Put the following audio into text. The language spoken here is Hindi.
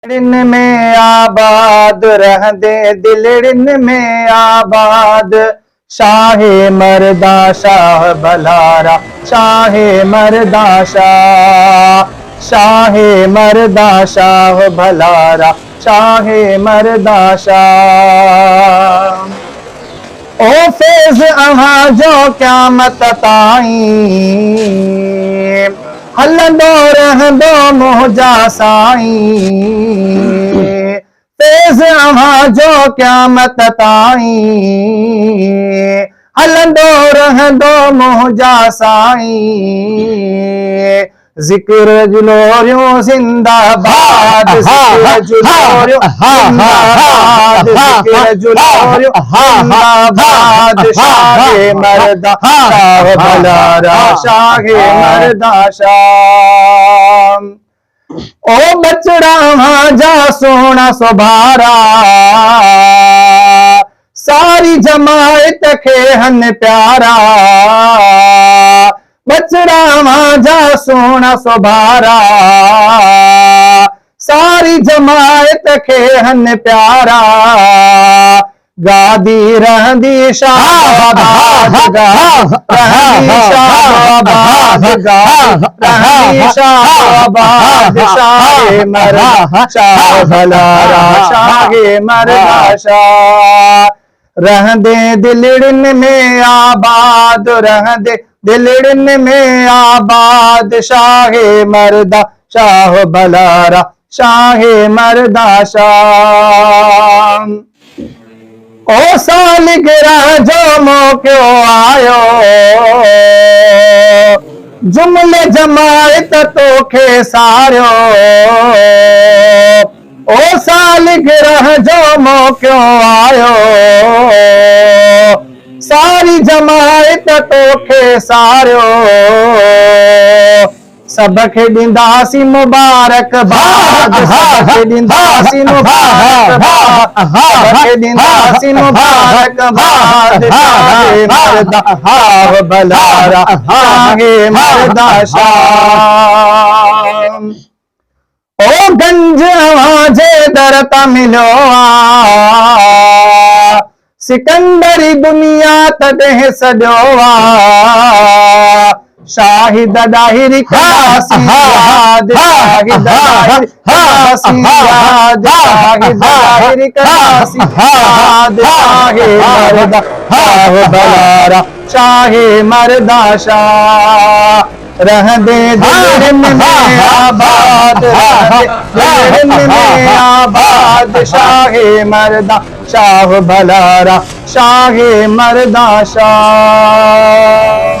दिलड़िन में आबाद रह दे दिलड़िन में आबाद। शाहे मर्दा शाह भलारा शाहे मर्दा शाह। शाहे मर्दा शाह भलारा शाहे मर्दा शाह। ओ फैज अहा जो क़यामत ताईं हलंदो रहंदो मुंहिंजा साईं। फैज़ अहा जो क़यामत ताईं हलंदो रहंदो मुंहिंजा साईं। ज़िक्र जुलोरियूं ज़िंदाबाद ज़िक्र जुलोरियूं ज़िंदाबाद ज़िक्र जुलोरियूं ज़िंदाबाद। शाहे मर्दा शाह भलारा शाहे मर्दा शाह। ओ बचड़ा जा सोना सुभारा सारी जमायत खे हन प्यारा। बचड़ा जा सोना सुभारा सारी जमायत खे हन प्यारा। गादी रहंदी शाबाद रहंदी शाबाद रहंदी शाबाद। शाहे मर्दा शाह भलारा शाहे मर्दा शाह। रहंदे दिलड़िन में आबाद रहंदे दिलड़िन में आबाद। शाहे मर्दा शाह भलारा शाहे मर्दा शाह। ओ सालगिरह जो मौक़ो आयो जुमले जमायत तोखे सारियो। ओ सालगिरह जो मौक़ो आयो सारी जमायत तोखे सारियो। सबके ॾींदासीं मुबारकबाद सबके ॾींदासीं मुबारकबाद सबके ॾींदासीं मुबारकबाद। शाहे मर्दा शाह भलारा शाहे मर्दा शाह। ओ गंज जे दर ता मिलो सिकंदरी दुनिया तॾहिं सॼो शाहिद दाहिर कासी याद शाहिद दाहिर कासी याद शाहिद दाहिर कासी याद। शाहे मर्दा शाह भलारा शाहे मर्दा शाह। रहंदे दिलड़िन में आबाद रहंदे दिलड़िन में आबाद। शाहे मर्दा शाह भलारा शाहे मर्दा शाह।